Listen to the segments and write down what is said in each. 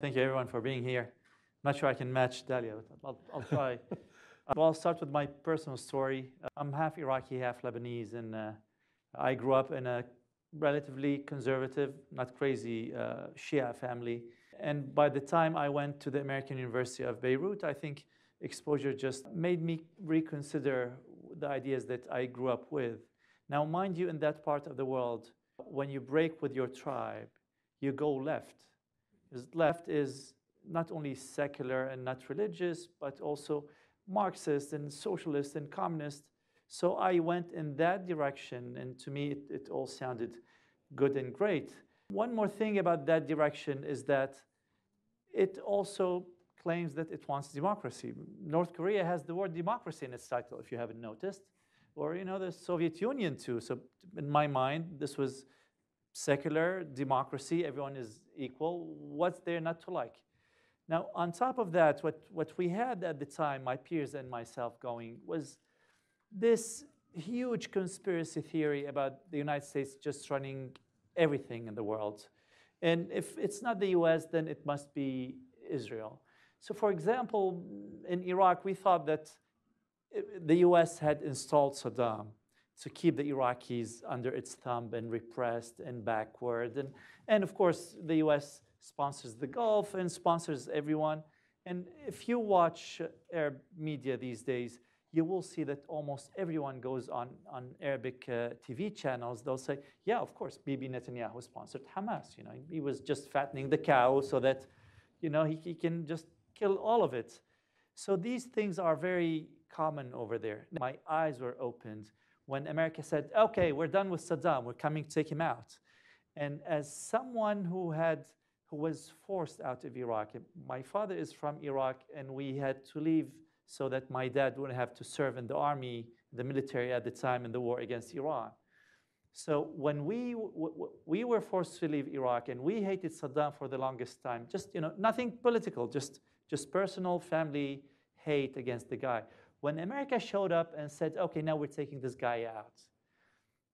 Thank you, everyone, for being here. I'm not sure I can match Dalia, but I'll try. Well, I'll start with my personal story. I'm half Iraqi, half Lebanese, and I grew up in a relatively conservative, not crazy Shia family. And by the time I went to the American University of Beirut, I think exposure just made me reconsider the ideas that I grew up with. Now, mind you, in that part of the world, when you break with your tribe, you go left. Because left is not only secular and not religious, but also Marxist and socialist and communist. So I went in that direction, and to me, it all sounded good and great. One more thing about that direction is that it also claims that it wants democracy. North Korea has the word democracy in its title, if you haven't noticed, or the Soviet Union too. So in my mind, this was secular democracy, everyone is equal. What's there not to like? Now, on top of that, what we had at the time, my peers and myself going, was this huge conspiracy theory about the United States just running everything in the world. And if it's not the US, then it must be Israel. So for example, in Iraq, we thought that the US had installed Saddam to keep the Iraqis under its thumb and repressed and backward. And of course, the US sponsors the Gulf and sponsors everyone. And if you watch Arab media these days, you will see that almost everyone goes on Arabic TV channels. They'll say, yeah, of course, Bibi Netanyahu sponsored Hamas. He was just fattening the cow so that he can just kill all of it. So these things are very common over there. My eyes were opened when America said, okay, we're done with Saddam, we're coming to take him out. And as someone who was forced out of Iraq, my father is from Iraq, and we had to leave so that my dad wouldn't have to serve in the army, the military at the time in the war against Iran. So when we were forced to leave Iraq, and we hated Saddam for the longest time, just nothing political, just personal family hate against the guy. When America showed up and said, okay, now we're taking this guy out,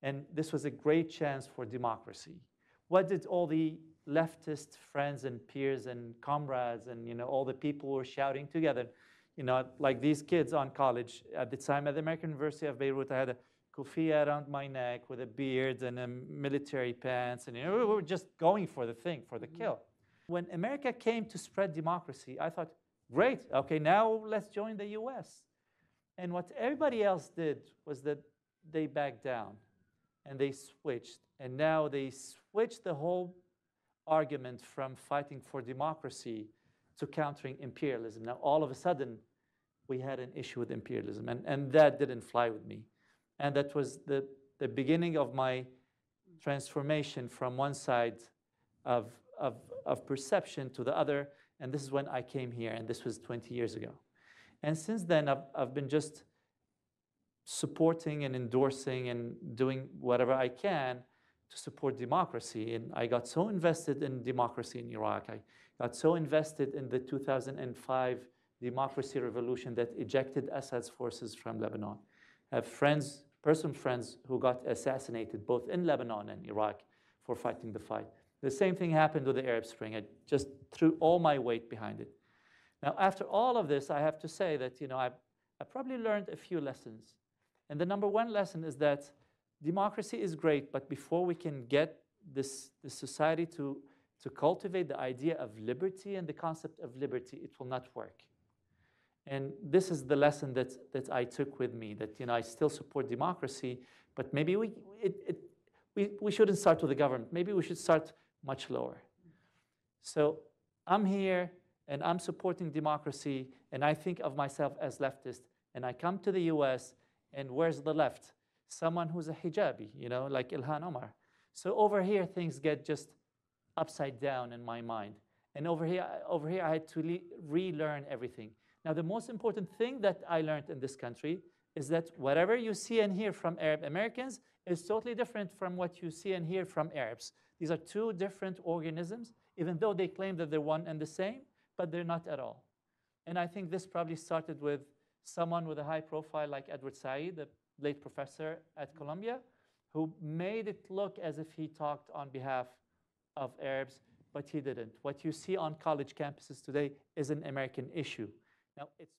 and this was a great chance for democracy, what did all the leftist friends and peers and comrades and all the people who were shouting together, like these kids on college at the time at the American University of Beirut? I had a kufiya around my neck with a beard and a military pants, and we were just going for the thing, for the kill. When America came to spread democracy, I thought, great, okay, now let's join the US. And what everybody else did was that they backed down and they switched. And now they switched the whole argument from fighting for democracy to countering imperialism. Now, all of a sudden, we had an issue with imperialism. And that didn't fly with me. And that was the beginning of my transformation from one side of perception to the other. And this is when I came here, and this was 20 years ago. And since then, I've been just supporting and endorsing and doing whatever I can to support democracy. And I got so invested in democracy in Iraq. I got so invested in the 2005 democracy revolution that ejected Assad's forces from Lebanon. I have personal friends who got assassinated both in Lebanon and Iraq for fighting the fight. The same thing happened with the Arab Spring. I just threw all my weight behind it. Now, after all of this, I have to say that I probably learned a few lessons. And the number one lesson is that democracy is great, but before we can get this society to cultivate the idea of liberty and the concept of liberty, it will not work. And this is the lesson that I took with me, that I still support democracy, but maybe we shouldn't start with the government. Maybe we should start much lower. So I'm here, and I'm supporting democracy, and I think of myself as leftist, and I come to the US, and where's the left? Someone who's a hijabi, like Ilhan Omar. So over here, things get just upside down in my mind. And over here I had to relearn everything. Now, the most important thing that I learned in this country is that whatever you see and hear from Arab Americans is totally different from what you see and hear from Arabs. These are two different organisms, even though they claim that they're one and the same, but they're not at all. And I think this probably started with someone with a high profile like Edward Said, the late professor at Columbia, who made it look as if he talked on behalf of Arabs but he didn't. What you see on college campuses today is an American issue. Now, it's